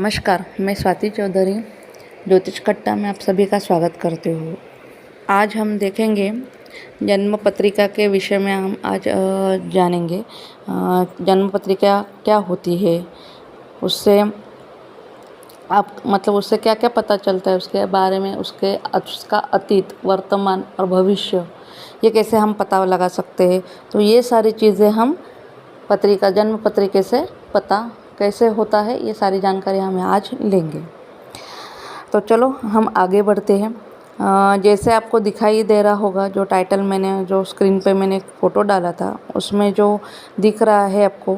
नमस्कार, मैं स्वाति चौधरी ज्योतिष कट्टा में आप सभी का स्वागत करती हूँ। आज हम देखेंगे जन्म पत्रिका के विषय में। हम आज जानेंगे जन्म पत्रिका क्या होती है, उससे आप उससे क्या क्या पता चलता है उसके बारे में, उसका अतीत, वर्तमान और भविष्य ये कैसे हम पता लगा सकते हैं। तो ये सारी चीज़ें हम जन्म पत्रिका से पता कैसे होता है, ये सारी जानकारी हम आज लेंगे। तो चलो हम आगे बढ़ते हैं। जैसे आपको दिखाई दे रहा होगा, जो टाइटल मैंने जो स्क्रीन पे मैंने एक फ़ोटो डाला था, उसमें जो दिख रहा है आपको,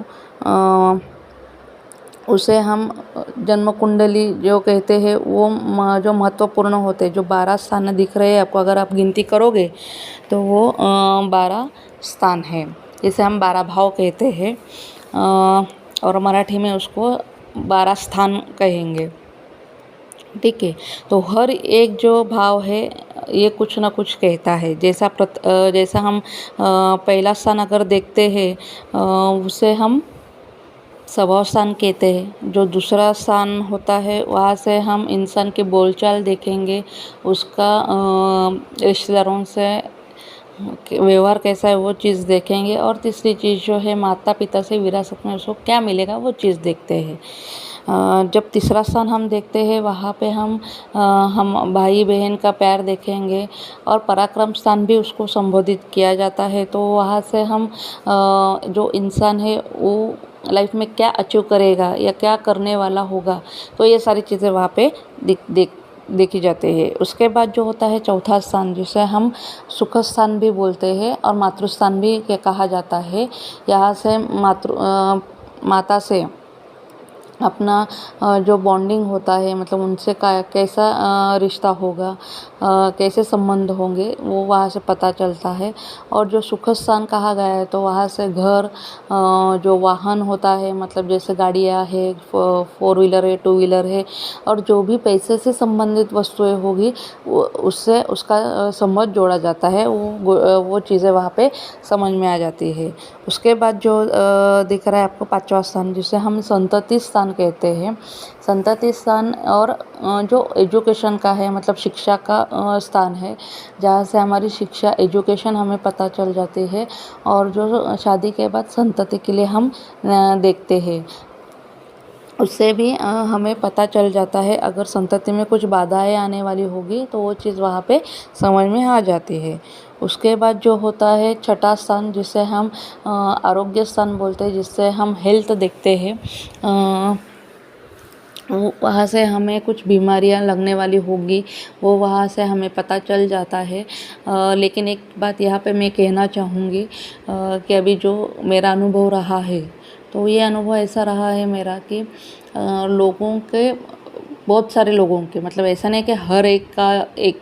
उसे हम जन्म कुंडली जो कहते हैं। वो जो महत्वपूर्ण होते हैं, जो 12 स्थान दिख रहे हैं आपको, अगर आप गिनती करोगे तो वो 12 स्थान है, जिसे हम 12 भाव कहते हैं, और मराठी में उसको 12 स्थान कहेंगे। ठीक है, तो हर एक जो भाव है ये कुछ ना कुछ कहता है। जैसा हम पहला स्थान अगर देखते हैं, उसे हम स्वभाव स्थान कहते हैं। जो दूसरा स्थान होता है, वहाँ से हम इंसान की बोलचाल देखेंगे, उसका रिश्तेदारों से व्यवहार कैसा है वो चीज़ देखेंगे। और तीसरी चीज़ जो है, माता पिता से विरासत में उसको क्या मिलेगा वो चीज़ देखते हैं। जब तीसरा स्थान हम देखते हैं, वहाँ पे हम भाई बहन का प्यार देखेंगे, और पराक्रम स्थान भी उसको संबोधित किया जाता है। तो वहाँ से हम जो इंसान है वो लाइफ में क्या अचीव करेगा या क्या करने वाला होगा, तो ये सारी चीज़ें वहाँ पे देखी जाती है। उसके बाद जो होता है चौथा स्थान, जिसे हम सुख स्थान भी बोलते हैं और मातृस्थान भी कहा जाता है। यहाँ से माता से अपना जो बॉन्डिंग होता है, उनसे कैसा रिश्ता होगा, कैसे संबंध होंगे, वो वहाँ से पता चलता है। और जो सुख स्थान कहा गया है, तो वहाँ से घर, जो वाहन होता है, जैसे गाड़ियाँ है, 4 व्हीलर है, 2 व्हीलर है, और जो भी पैसे से संबंधित वस्तुएं होगी, उससे उसका संबंध जोड़ा जाता है। वो चीज़ें वहाँ पे समझ में आ जाती है। उसके बाद जो दिख रहा है आपको 5वां स्थान, जिसे हम संतति स्थान कहते हैं। संतति स्थान और जो एजुकेशन का है, शिक्षा का स्थान है, जहाँ से हमारी शिक्षा, एजुकेशन हमें पता चल जाती है। और जो शादी के बाद संतति के लिए हम देखते हैं, उससे भी हमें पता चल जाता है। अगर संतति में कुछ बाधाएं आने वाली होगी, तो वो चीज़ वहाँ पे समझ में आ जाती है। उसके बाद जो होता है छठा स्थान, जिसे हम आरोग्य स्थान बोलते हैं, जिससे हम हेल्थ देखते हैं। वहाँ से हमें कुछ बीमारियाँ लगने वाली होगी, वो वहाँ से हमें पता चल जाता है। लेकिन एक बात यहाँ पे मैं कहना चाहूँगी, कि अभी जो मेरा अनुभव रहा है, तो ये अनुभव ऐसा रहा है मेरा कि बहुत सारे लोगों के, ऐसा नहीं कि हर एक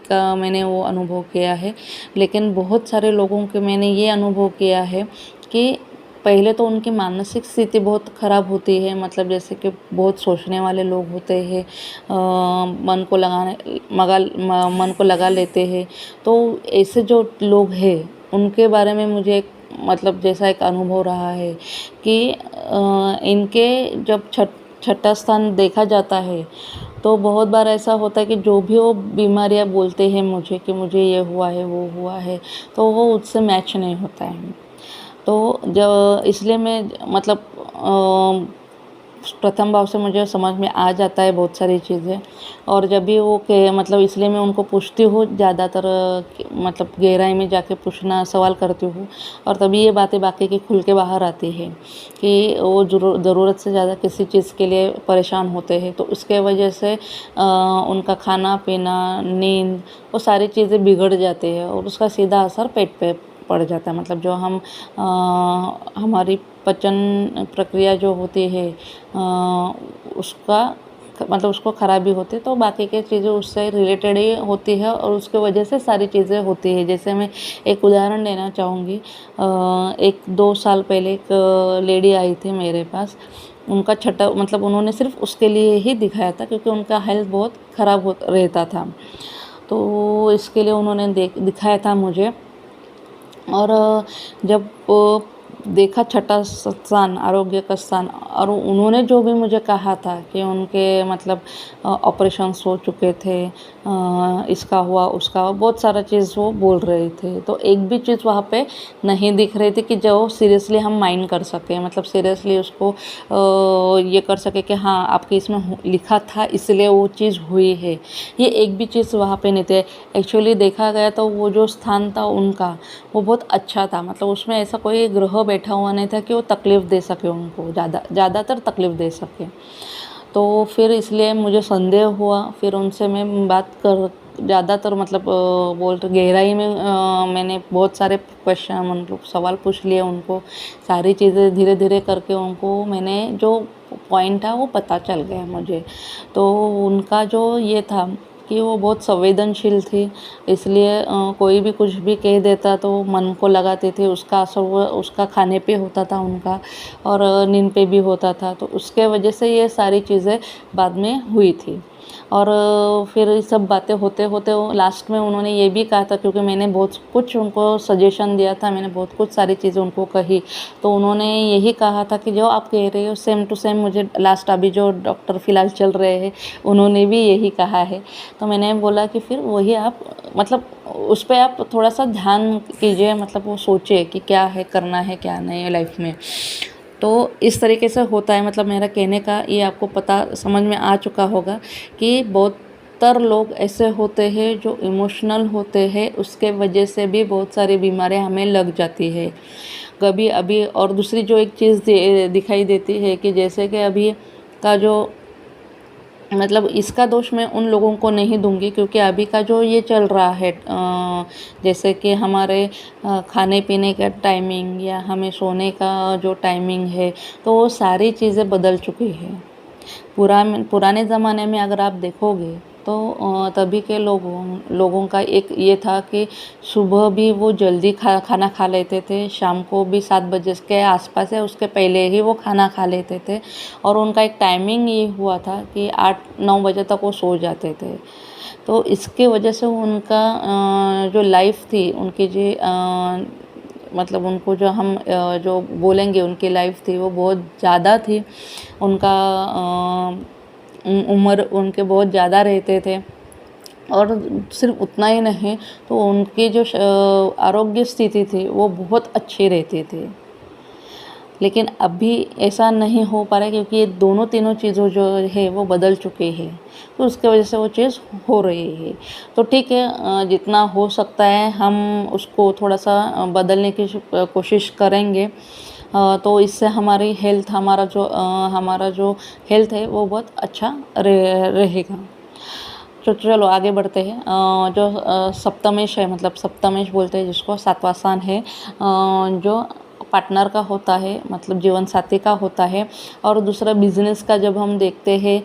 का मैंने वो अनुभव किया है, लेकिन बहुत सारे लोगों के मैंने ये अनुभव किया है कि पहले तो उनकी मानसिक स्थिति बहुत ख़राब होती है। जैसे कि बहुत सोचने वाले लोग होते हैं, मन को लगा लेते हैं। तो ऐसे जो लोग हैं, उनके बारे में मुझे जैसा एक अनुभव रहा है कि इनके जब छठा स्थान देखा जाता है, तो बहुत बार ऐसा होता है कि जो भी वो बीमारियां बोलते हैं मुझे कि मुझे ये हुआ है, वो हुआ है, तो वो उससे मैच नहीं होता है। तो जब इसलिए मैं प्रथम भाव से मुझे समझ में आ जाता है बहुत सारी चीज़ें। और जब भी वो इसलिए मैं उनको पूछती हूँ ज़्यादातर, गहराई में जाके पूछना, सवाल करती हूँ, और तभी ये बातें बाकी की खुल के बाहर आती है कि वो ज़रूरत से ज़्यादा किसी चीज़ के लिए परेशान होते हैं। तो उसके वजह से उनका खाना पीना, नींद, वो सारी चीज़ें बिगड़ जाती है, और उसका सीधा असर पेट पे पड़ जाता है। जो हमारी पचन प्रक्रिया जो होती है, उसको खराबी होती है, तो बाकी की चीज़ें उससे रिलेटेड ही होती है, और उसके वजह से सारी चीज़ें होती है। जैसे मैं एक उदाहरण देना चाहूँगी। 1-2 साल पहले एक लेडी आई थी मेरे पास। उनका छठा उन्होंने सिर्फ उसके लिए ही दिखाया था, क्योंकि उनका हेल्थ बहुत ख़राब रहता था, तो इसके लिए उन्होंने दिखाया था मुझे। और जब देखा छठा स्थान आरोग्य का स्थान, और उन्होंने जो भी मुझे कहा था कि उनके मतलब ऑपरेशंस हो चुके थे, इसका हुआ उसका हुआ, बहुत सारा चीज़ वो बोल रहे थे। तो एक भी चीज़ वहाँ पे नहीं दिख रही थी कि जो सीरियसली हम माइंड कर सकें, मतलब सीरियसली उसको ये कर सके कि हाँ आपके इसमें लिखा था इसलिए वो चीज़ हुई है, ये एक भी चीज़ वहाँ पे नहीं थे। एक्चुअली देखा गया तो वो जो स्थान था उनका, वो बहुत अच्छा था, मतलब उसमें ऐसा कोई ग्रह बैठा हुआ नहीं था कि वो तकलीफ़ दे सके उनको, ज़्यादातर तकलीफ़ दे सके। तो फिर इसलिए मुझे संदेह हुआ, फिर उनसे मैं बात कर ज़्यादातर मतलब बोल तो गहराई में मैंने बहुत सारे क्वेश्चन मतलब सवाल पूछ लिए उनको, सारी चीज़ें धीरे धीरे करके उनको मैंने जो पॉइंट था वो पता चल गया मुझे। तो उनका जो ये था कि वो बहुत संवेदनशील थी, इसलिए कोई भी कुछ भी कह देता तो मन को लगाते थे, उसका असर वो उसका खाने पे होता था उनका, और नींद पे भी होता था। तो उसके वजह से ये सारी चीज़ें बाद में हुई थी। और फिर ये सब बातें होते होते वो लास्ट में उन्होंने ये भी कहा था, क्योंकि मैंने बहुत कुछ उनको सजेशन दिया था, मैंने बहुत कुछ सारी चीज़ें उनको कही, तो उन्होंने यही कहा था कि जो आप कह रहे हो सेम टू सेम मुझे लास्ट अभी जो डॉक्टर फ़िलहाल चल रहे हैं उन्होंने भी यही कहा है। तो मैंने बोला कि फिर वही आप मतलब उस पे आप थोड़ा सा ध्यान कीजिए, मतलब वो सोचिए कि क्या है करना है क्या नहीं है लाइफ में। तो इस तरीके से होता है, मतलब मेरा कहने का ये आपको पता समझ में आ चुका होगा कि बहुतर लोग ऐसे होते हैं जो इमोशनल होते हैं, उसके वजह से भी बहुत सारी बीमारियां हमें लग जाती है कभी अभी। और दूसरी जो एक चीज़ दिखाई देती है कि जैसे कि अभी का जो मतलब इसका दोष मैं उन लोगों को नहीं दूंगी, क्योंकि अभी का जो ये चल रहा है जैसे कि हमारे खाने पीने का टाइमिंग या हमें सोने का जो टाइमिंग है, तो वो सारी चीज़ें बदल चुकी है। पुराने ज़माने में अगर आप देखोगे तो तभी के लोगों का एक ये था कि सुबह भी वो जल्दी खाना खा लेते थे, शाम को भी 7 बजे के आसपास या उसके पहले ही वो खाना खा लेते थे, और उनका एक टाइमिंग ये हुआ था कि 8-9 बजे तक वो सो जाते थे। तो इसके वजह से उनका जो लाइफ थी उनकी जी मतलब उनको जो हम जो बोलेंगे उनकी लाइफ थी वो बहुत ज़्यादा थी, उनका उम्र उनके बहुत ज़्यादा रहते थे। और सिर्फ उतना ही नहीं, तो उनकी जो आरोग्य स्थिति थी वो बहुत अच्छी रहती थी। लेकिन अभी ऐसा नहीं हो पा रहा है, क्योंकि ये दोनों तीनों चीज़ों जो है वो बदल चुके हैं, तो उसके वजह से वो चीज़ हो रही है। तो ठीक है, जितना हो सकता है हम उसको थोड़ा सा बदलने की कोशिश करेंगे, तो इससे हमारी हेल्थ हमारा जो हेल्थ है वो बहुत अच्छा रहेगा। तो चलो आगे बढ़ते हैं। जो सप्तमेश है, मतलब सप्तमेश बोलते हैं जिसको, सातवां स्थान है जो पार्टनर का होता है, मतलब जीवन साथी का होता है। और दूसरा बिजनेस का जब हम देखते हैं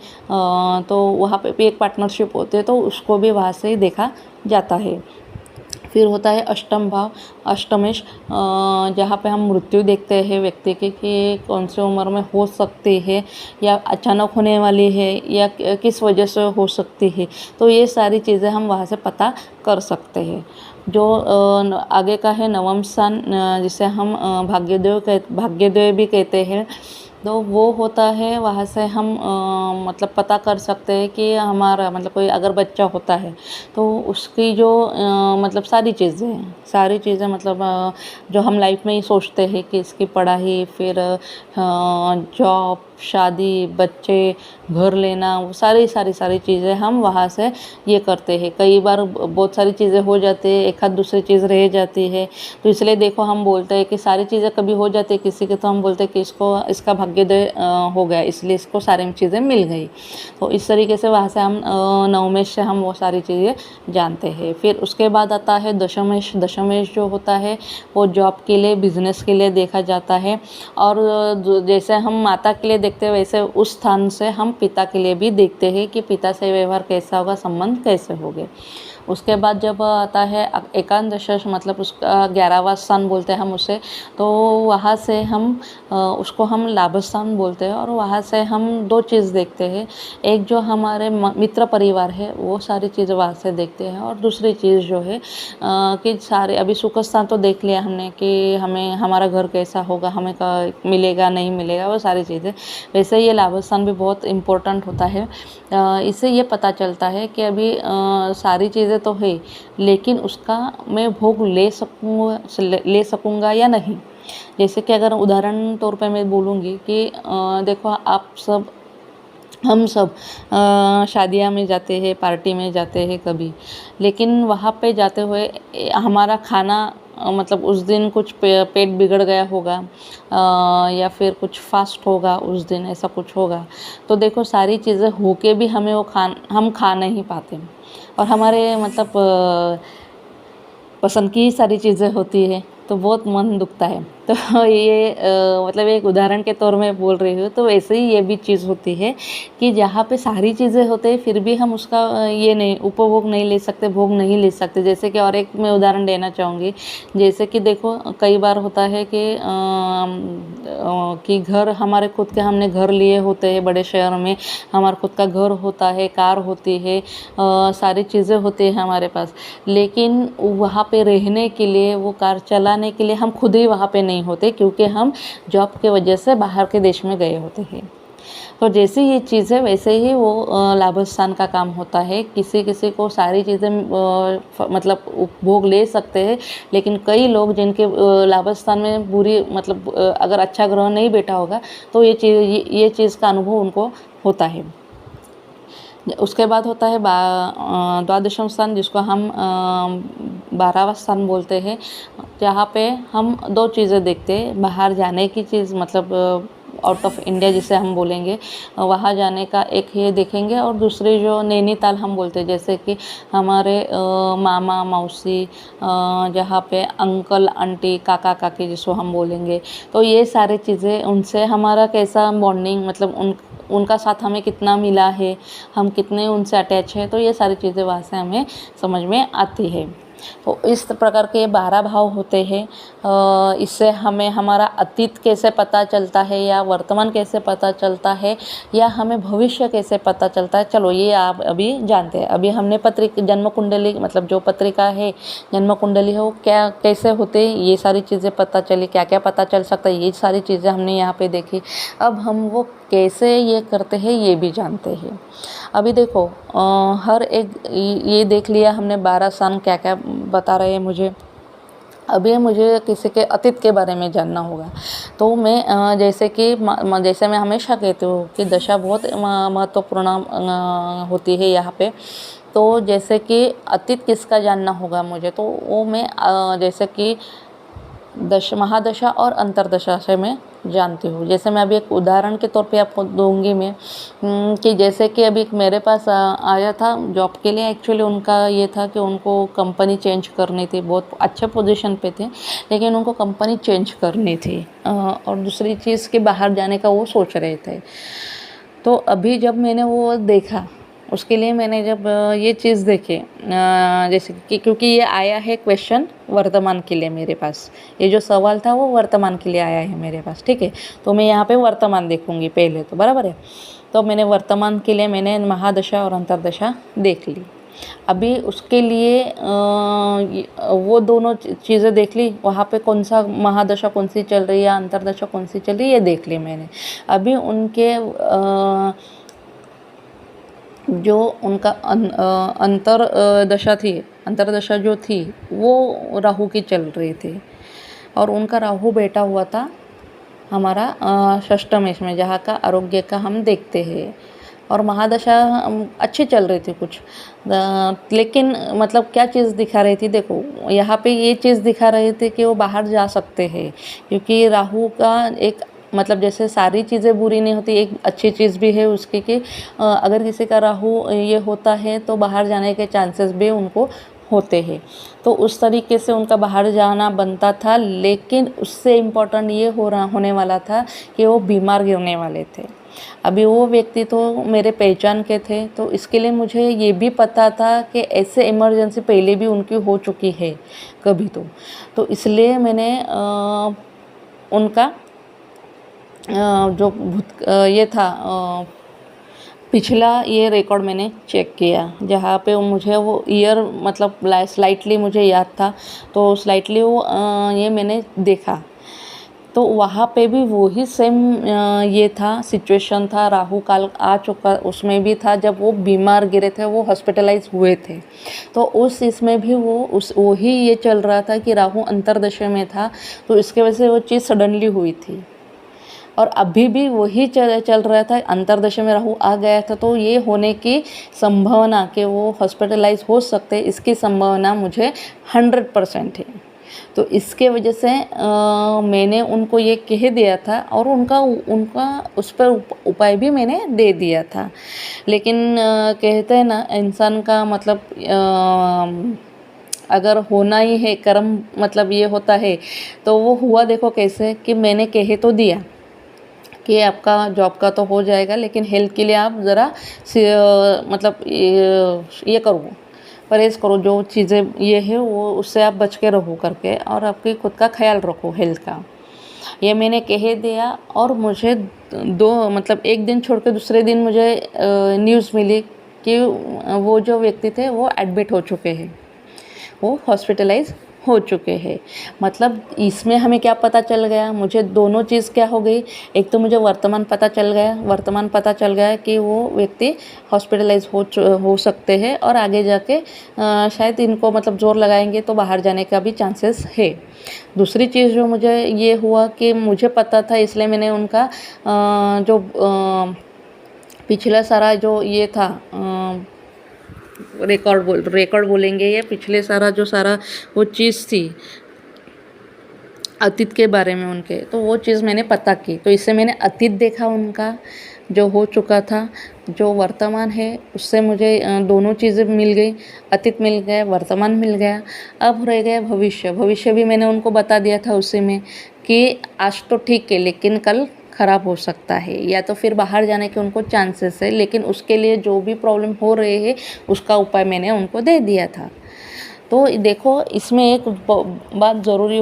तो वहाँ पे भी एक पार्टनरशिप होती है, तो उसको भी वहाँ से ही देखा जाता है। फिर होता है अष्टम भाव, अष्टमेश, जहाँ पे हम मृत्यु देखते हैं व्यक्ति की कि कौन सी उम्र में हो सकती है, या अचानक होने वाली है, या किस वजह से हो सकती है। तो ये सारी चीज़ें हम वहाँ से पता कर सकते हैं। जो आगे का है नवम स्थान, जिसे हम भाग्योदय भी कहते हैं, तो वो होता है, वहाँ से हम मतलब पता कर सकते हैं कि हमारा मतलब कोई अगर बच्चा होता है तो उसकी जो मतलब सारी चीज़ें मतलब जो हम लाइफ में ही सोचते हैं कि इसकी पढ़ाई, फिर जॉब, शादी, बच्चे, घर लेना, वो सारी चीज़ें हम वहाँ से ये करते हैं। कई बार बहुत सारी चीज़ें हो जाती है, एक आध दूसरी चीज़ रह जाती है, तो इसलिए देखो हम बोलते हैं कि सारी चीज़ें कभी हो जाती है किसी के, तो हम बोलते हैं कि इसका भाग्योदय हो गया, इसलिए इसको सारी चीज़ें मिल गई। तो इस तरीके से वहाँ से हम नवमेश से हम वो सारी चीज़ें जानते हैं। फिर उसके बाद आता है दशमेश। दशमेश जो होता है वो जॉब के लिए, बिजनेस के लिए देखा जाता है, और जैसे हम माता के लिए देखते हैं वैसे उस स्थान से हम पिता के लिए भी देखते हैं कि पिता से व्यवहार कैसा होगा, संबंध कैसे होंगे। उसके बाद जब आता है एकादश, मतलब उसका 11वां स्थान बोलते हैं हम उसे। तो वहाँ से हम उसको हम लाभ स्थान बोलते हैं, और वहाँ से हम दो चीज़ देखते हैं। एक जो हमारे मित्र परिवार है वो सारी चीज़ें वहाँ से देखते हैं, और दूसरी चीज़ जो है कि सारे अभी सुख स्थान तो देख लिया हमने कि हमें हमारा घर कैसा होगा, हमें मिलेगा नहीं मिलेगा, वो सारी चीज़ें। वैसे ये लाभ स्थान भी बहुत इम्पोर्टेंट होता है। इससे ये पता चलता है कि अभी सारी चीज़ें तो है, लेकिन उसका मैं भोग ले सकूँगा या नहीं। जैसे कि अगर उदाहरण तौर पे मैं बोलूँगी कि देखो हम सब शादियाँ में जाते हैं, पार्टी में जाते हैं कभी, लेकिन वहाँ पे जाते हुए हमारा खाना मतलब उस दिन कुछ पेट बिगड़ गया होगा, या फिर कुछ फास्ट होगा उस दिन, ऐसा कुछ होगा। तो देखो सारी चीज़ें होके भी हमें हम खा नहीं पाते, और हमारे मतलब पसंद की सारी चीज़ें होती है, तो बहुत मन दुखता है। तो ये मतलब एक उदाहरण के तौर में बोल रही हूँ। तो वैसे ही ये भी चीज़ होती है कि जहाँ पे सारी चीज़ें होते हैं फिर भी हम उसका ये नहीं उपभोग नहीं ले सकते, भोग नहीं ले सकते। जैसे कि और एक मैं उदाहरण देना चाहूँगी। जैसे कि देखो कई बार होता है कि घर हमारे खुद के हमने घर लिए होते हैं बड़े शहर में, हमारा खुद का घर होता है, कार होती है, सारी चीज़ें होती हैं हमारे पास, लेकिन वहाँ पे रहने के लिए, वो कार चलाने के लिए हम खुद ही वहाँ पे नहीं होते, क्योंकि हम जॉब के वजह से बाहर के देश में गए होते हैं। तो जैसे ये चीज़ है वैसे ही वो लाभ स्थान का काम होता है। किसी किसी को सारी चीज़ें मतलब उपभोग ले सकते हैं, लेकिन कई लोग जिनके लाभ स्थान में बुरी मतलब अगर अच्छा ग्रह नहीं बैठा होगा, तो ये चीज़ का अनुभव उनको होता है। उसके बाद होता है द्वादशम स्थान, जिसको हम 12वां स्थान बोलते हैं, जहाँ पे हम दो चीज़ें देखते हैं। बाहर जाने की चीज़ मतलब आउट ऑफ इंडिया जिसे हम बोलेंगे, वहाँ जाने का एक ये देखेंगे, और दूसरी जो नैनीताल हम बोलते हैं, जैसे कि हमारे मामा मौसी, जहाँ पे अंकल आंटी काका काकी जिसको हम बोलेंगे, तो ये सारी चीज़ें उनसे हमारा कैसा बॉन्डिंग, मतलब उनका साथ हमें कितना मिला है, हम कितने उनसे अटैच हैं, तो ये सारी चीज़ें वहाँ से हमें समझ में आती है। तो इस प्रकार के 12 भाव होते हैं। इससे हमें हमारा अतीत कैसे पता चलता है, या वर्तमान कैसे पता चलता है, या हमें भविष्य कैसे पता चलता है, चलो ये आप अभी जानते हैं। अभी हमने जन्म कुंडली मतलब जो पत्रिका है, जन्म कुंडली है, वो क्या कैसे होते हैं, ये सारी चीज़ें पता चली। क्या क्या पता चल सकता है, ये सारी चीज़ें हमने यहाँ पे देखी। अब हम वो कैसे ये करते हैं ये भी जानते हैं। अभी देखो हर एक ये देख लिया हमने 12 स्थान क्या क्या बता रहे हैं मुझे। अभी मुझे किसी के अतीत के बारे में जानना होगा, तो मैं जैसे मैं हमेशा कहती हूँ कि दशा बहुत महत्वपूर्ण होती है यहाँ पे। तो जैसे कि अतीत किसका जानना होगा मुझे, तो वो मैं जैसे कि महादशा और अंतरदशा से मैं जानती हूँ। जैसे मैं अभी एक उदाहरण के तौर पे आपको दूंगी मैं कि जैसे कि अभी मेरे पास आया था जॉब के लिए। एक्चुअली उनका ये था कि उनको कंपनी चेंज करनी थी, बहुत अच्छे पोजीशन पे थे, लेकिन उनको कंपनी चेंज करनी थी, और दूसरी चीज़ कि बाहर जाने का वो सोच रहे थे। तो अभी जब मैंने वो देखा, उसके लिए मैंने जब ये चीज़ देखे, जैसे कि क्योंकि ये आया है क्वेश्चन वर्तमान के लिए मेरे पास, ये जो सवाल था वो वर्तमान के लिए आया है मेरे पास, ठीक है। तो मैं यहाँ पे वर्तमान देखूँगी पहले, तो बराबर है। तो मैंने वर्तमान के लिए मैंने महादशा और अंतरदशा देख ली। अभी उसके लिए वो दोनों चीज़ें देख ली, वहाँ पे कौन सा महादशा कौन सी चल रही है, अंतरदशा कौन सी चल रही है, ये देख ली मैंने। अभी उनके जो उनका अंतरदशा जो थी वो राहु की चल रही थी, और उनका राहु बैठा हुआ था हमारा षष्ठमेश में, जहाँ का आरोग्य का हम देखते हैं। और महादशा अच्छी चल रही थी कुछ, लेकिन मतलब क्या चीज़ दिखा रही थी, देखो यहाँ पे ये चीज़ दिखा रही थी कि वो बाहर जा सकते हैं, क्योंकि राहु का एक मतलब जैसे सारी चीज़ें बुरी नहीं होती, एक अच्छी चीज़ भी है उसकी कि अगर किसी का राहु ये होता है तो बाहर जाने के चांसेस भी उनको होते हैं। तो उस तरीके से उनका बाहर जाना बनता था, लेकिन उससे इम्पोर्टेंट ये होने वाला था कि वो बीमार गिरने वाले थे। अभी वो व्यक्ति तो मेरे पहचान के थे, तो इसके लिए मुझे ये भी पता था कि ऐसे इमरजेंसी पहले भी उनकी हो चुकी है कभी तो इसलिए मैंने उनका जो ये था पिछला ये रिकॉर्ड मैंने चेक किया, जहाँ पे मुझे वो ईयर मतलब स्लाइटली मुझे याद था, तो स्लाइटली वो ये मैंने देखा, तो वहाँ पे भी वही सेम ये था, सिचुएशन था, राहु काल आ चुका उसमें भी था, जब वो बीमार गिरे थे, वो हॉस्पिटलाइज हुए थे, तो उस इसमें भी वही ये चल रहा था कि राहु अंतर्दशा में था, तो इसके वजह से वो चीज़ सडनली हुई थी। और अभी भी वही चल रहा था, अंतर्दशा में राहु आ गया था, तो ये होने की संभावना कि वो हॉस्पिटलाइज हो सकते, इसकी संभावना मुझे 100% है। तो इसके वजह से मैंने उनको ये कह दिया था, और उनका उस पर उपाय भी मैंने दे दिया था। लेकिन कहते हैं ना, इंसान का मतलब अगर होना ही है कर्म, मतलब ये होता है, तो वो हुआ देखो कैसे कि मैंने कह तो दिया कि आपका जॉब का तो हो जाएगा, लेकिन हेल्थ के लिए आप ज़रा मतलब ये करो, परहेज़ करो, जो चीज़ें ये है वो उससे आप बच के रहो करके, और आपके खुद का ख्याल रखो हेल्थ का। ये मैंने कह दिया, और मुझे मतलब एक दिन छोड़ के दूसरे दिन मुझे न्यूज़ मिली कि वो जो व्यक्ति थे वो एडमिट हो चुके हैं, वो हॉस्पिटलाइज हो चुके हैं। मतलब इसमें हमें क्या पता चल गया, मुझे दोनों चीज़ क्या हो गई, एक तो मुझे वर्तमान पता चल गया कि वो व्यक्ति हॉस्पिटलाइज हो सकते हैं, और आगे जाके शायद इनको मतलब जोर लगाएंगे तो बाहर जाने का भी चांसेस है। दूसरी चीज़ जो मुझे ये हुआ कि मुझे पता था, इसलिए मैंने उनका जो पिछला सारा जो ये था रिकॉर्ड बोलेंगे, या पिछले सारा वो चीज़ थी अतीत के बारे में उनके, तो वो चीज़ मैंने पता की, तो इससे मैंने अतीत देखा उनका जो हो चुका था, जो वर्तमान है उससे मुझे दोनों चीज़ें मिल गई, अतीत मिल गया, वर्तमान मिल गया। अब रह गया भविष्य भी मैंने उनको बता दिया था उसी में कि आज तो ठीक है, लेकिन कल ख़राब हो सकता है, या तो फिर बाहर जाने के उनको चांसेस है, लेकिन उसके लिए जो भी प्रॉब्लम हो रहे हैं उसका उपाय मैंने उनको दे दिया था। तो देखो, इसमें एक बात बहुत ज़रूरी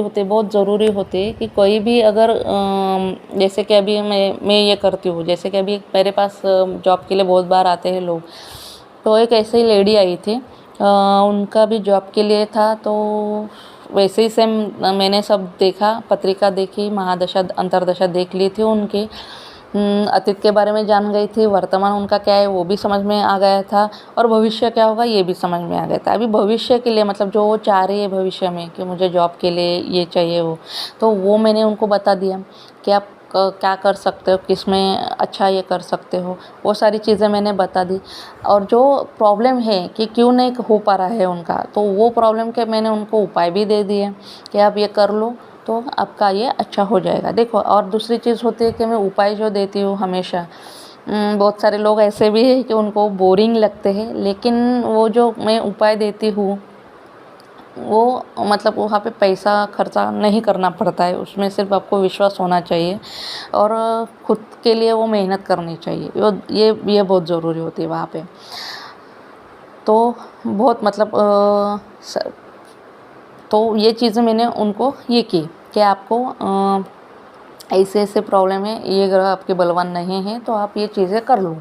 होती है कि कोई भी अगर जैसे कि अभी मैं ये करती हूँ, जैसे कि अभी मेरे पास जॉब के लिए बहुत बार आते हैं लोग, तो एक ऐसे ही लेडी आई थी, उनका भी जॉब के लिए था, तो वैसे ही सेम मैंने सब देखा, पत्रिका देखी, महादशा अंतर्दशा देख ली थी उनकी, अतीत के बारे में जान गई थी, वर्तमान उनका क्या है वो भी समझ में आ गया था, और भविष्य क्या होगा ये भी समझ में आ गया था। अभी भविष्य के लिए मतलब जो वो चाह रही है भविष्य में कि मुझे जॉब के लिए ये चाहिए वो, तो वो मैंने उनको बता दिया कि आप क्या कर सकते हो, किस में अच्छा ये कर सकते हो, वो सारी चीज़ें मैंने बता दी। और जो प्रॉब्लम है कि क्यों नहीं हो पा रहा है उनका, तो वो प्रॉब्लम के मैंने उनको उपाय भी दे दिए कि आप ये कर लो तो आपका ये अच्छा हो जाएगा। देखो, और दूसरी चीज़ होती है कि मैं उपाय जो देती हूँ हमेशा, बहुत सारे लोग ऐसे भी हैं कि उनको बोरिंग लगते हैं, लेकिन वो जो मैं उपाय देती हूँ वो मतलब वहाँ पे पैसा खर्चा नहीं करना पड़ता है, उसमें सिर्फ आपको विश्वास होना चाहिए और खुद के लिए वो मेहनत करनी चाहिए, ये बहुत ज़रूरी होती है वहाँ पे। तो बहुत मतलब तो ये चीज़ें मैंने उनको ये की कि आपको ऐसे ऐसे प्रॉब्लम है, ये ग्रह आपके बलवान नहीं है, तो आप ये चीज़ें कर लो।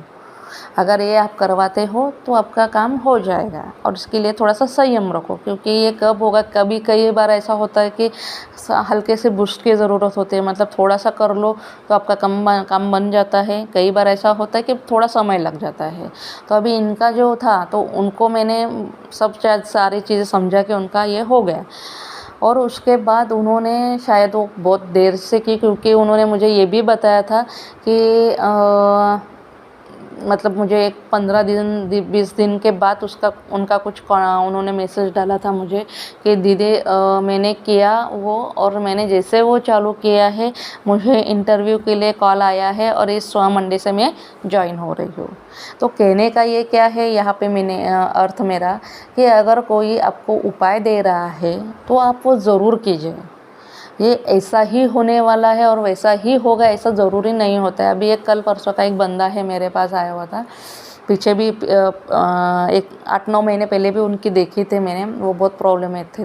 अगर ये आप करवाते हो तो आपका काम हो जाएगा, और इसके लिए थोड़ा सा संयम रखो, क्योंकि ये कब होगा, कभी कई बार ऐसा होता है कि हल्के से बूस्ट की ज़रूरत होती है, मतलब थोड़ा सा कर लो तो आपका काम बन जाता है। कई बार ऐसा होता है कि थोड़ा समय लग जाता है। तो अभी इनका जो था, तो उनको मैंने सब सारी चीज़ें समझा के उनका ये हो गया। और उसके बाद उन्होंने शायद वो बहुत देर से की, क्योंकि उन्होंने मुझे ये भी बताया था कि मतलब मुझे एक 15 दिन 20 दिन के बाद उनका कुछ उन्होंने मैसेज डाला था मुझे कि दीदी मैंने किया वो, और मैंने जैसे वो चालू किया है मुझे इंटरव्यू के लिए कॉल आया है, और इस मंडे से मैं ज्वाइन हो रही हूँ। तो कहने का ये क्या है यहाँ पे, मैंने अर्थ मेरा कि अगर कोई आपको उपाय दे रहा है तो आप वो ज़रूर कीजिए। ये ऐसा ही होने वाला है और वैसा ही होगा ऐसा ज़रूरी नहीं होता है। अभी एक कल परसों का एक बंदा है मेरे पास आया हुआ था, पीछे भी एक 8-9 महीने पहले भी उनकी देखी थी मैंने, वो बहुत प्रॉब्लम में थे।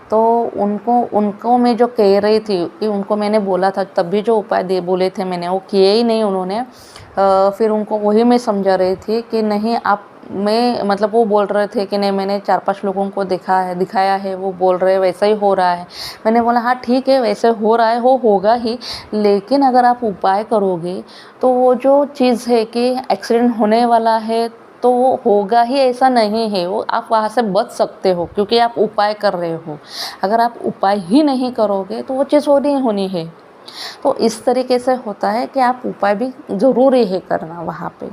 तो उनको मैं जो कह रही थी कि उनको मैंने बोला था, तब भी जो उपाय दे बोले थे मैंने, वो किए ही नहीं उन्होंने। फिर उनको वही मैं समझा रही थी कि नहीं आप, मैं मतलब वो बोल रहे थे कि नहीं मैंने 4-5 लोगों को दिखाया है, वो बोल रहे वैसा ही हो रहा है। मैंने बोला हाँ ठीक है, वैसे हो रहा है, वो होगा ही, लेकिन अगर आप उपाय करोगे तो वो जो चीज़ है कि एक्सीडेंट होने वाला है तो वो होगा ही ऐसा नहीं है, वो आप वहाँ से बच सकते हो क्योंकि आप उपाय कर रहे हो। अगर आप उपाय ही नहीं करोगे तो वो चीज़ होनी है। तो इस तरीके से होता है कि आप उपाय भी ज़रूरी है करना वहाँ पे,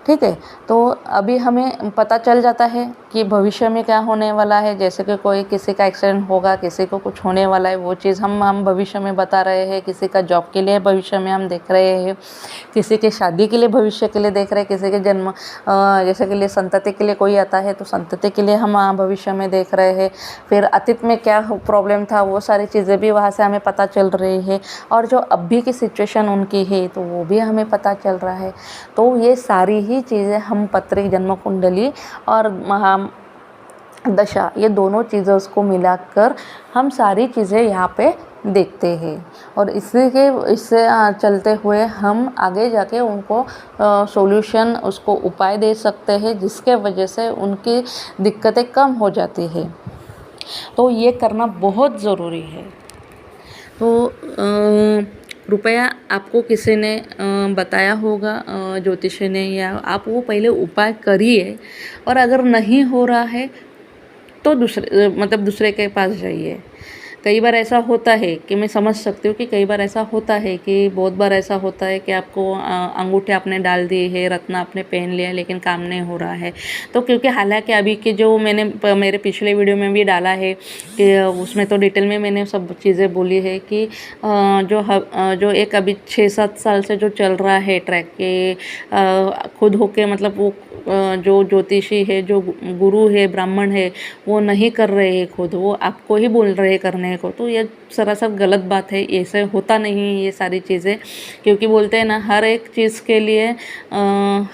ठीक है। तो अभी हमें पता चल जाता है कि भविष्य में क्या होने वाला है, जैसे कि कोई किसी का एक्सीडेंट होगा, किसी को कुछ होने वाला है, वो चीज़ हम भविष्य में बता रहे हैं। किसी का जॉब के लिए भविष्य में हम देख रहे हैं, किसी के शादी के लिए भविष्य के लिए देख रहे हैं, किसी के जन्म जैसे के लिए संतति के लिए कोई आता है तो संतति के लिए हम भविष्य में देख रहे हैं। फिर अतीत में क्या प्रॉब्लम था वो सारी चीज़ें भी वहाँ से हमें पता चल रही है, और जो अभी की सिचुएशन उनकी है तो वो भी हमें पता चल रहा है। तो ये सारी ही चीज़ें हम पत्रिक, जन्म कुंडली और दशा, ये दोनों चीज़ों को मिलाकर हम सारी चीज़ें यहाँ पे देखते हैं, और इससे चलते हुए हम आगे जाके उनको सॉल्यूशन, उसको उपाय दे सकते हैं, जिसके वजह से उनकी दिक्कतें कम हो जाती है। तो ये करना बहुत ज़रूरी है। तो कृपया आपको किसी ने बताया होगा, ज्योतिषी ने, या आप वो पहले उपाय करिए, और अगर नहीं हो रहा है तो दूसरे के पास जाइए। कई बार ऐसा होता है कि मैं समझ सकती हूँ कि कई बार ऐसा होता है कि बहुत बार ऐसा होता है कि आपको अंगूठे आपने डाल दिए है, रत्न आपने पहन लिया, लेकिन काम नहीं हो रहा है। तो क्योंकि हालांकि अभी के जो मैंने मेरे पिछले वीडियो में भी डाला है कि उसमें तो डिटेल में मैंने सब चीज़ें बोली है कि जो एक अभी 6-7 साल से जो चल रहा है ट्रैक के खुद होके, मतलब वो जो ज्योतिषी है, जो गुरु है, ब्राह्मण है, वो नहीं कर रहे हैं खुद, वो आपको ही बोल रहे हैं करने को। तो ये सरासर गलत बात है, ऐसे होता नहीं ये सारी चीज़ें। क्योंकि बोलते हैं ना, हर एक चीज़ के लिए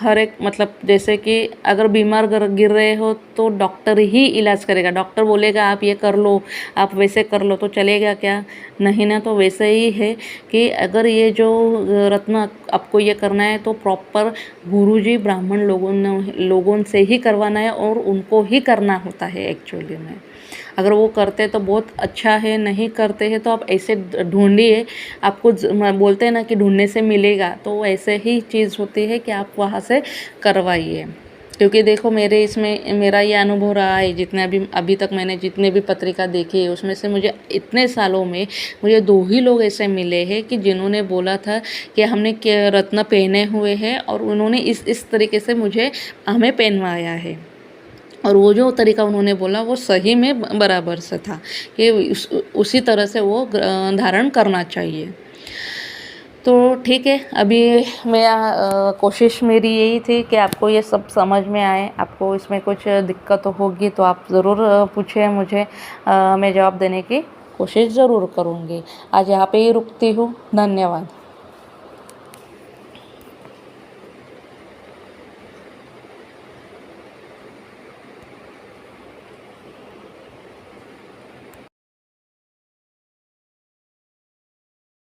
हर एक, मतलब जैसे कि अगर बीमार गिर रहे हो तो डॉक्टर ही इलाज करेगा। डॉक्टर बोलेगा आप ये कर लो, आप वैसे कर लो, तो चलेगा क्या? नहीं ना। तो वैसे ही है कि अगर ये जो रत्न आपको ये करना है तो प्रॉपर गुरुजी, ब्राह्मण लोगों से ही करवाना है, और उनको ही करना होता है एक्चुअली में। अगर वो करते तो बहुत अच्छा है, नहीं करते हैं तो आप ऐसे ढूंढिए। आपको बोलते हैं ना कि ढूंढने से मिलेगा, तो ऐसे ही चीज़ होती है कि आप वहाँ से करवाइए। क्योंकि देखो, मेरा ये अनुभव रहा है, जितने अभी तक मैंने जितने भी पत्रिका देखी है, उसमें से मुझे इतने सालों में मुझे 2 ही लोग ऐसे मिले हैं कि जिन्होंने बोला था कि हमने रत्न पहने हुए हैं, और उन्होंने इस तरीके से हमें पहनवाया है। और वो जो तरीका उन्होंने बोला वो सही में बराबर से था कि उसी तरह से वो धारण करना चाहिए। तो ठीक है, अभी मैं कोशिश मेरी यही थी कि आपको ये सब समझ में आए। आपको इसमें कुछ दिक्कत होगी तो आप ज़रूर पूछें मुझे, मैं जवाब देने की कोशिश ज़रूर करूँगी। आज यहाँ पे ही रुकती हूँ। धन्यवाद।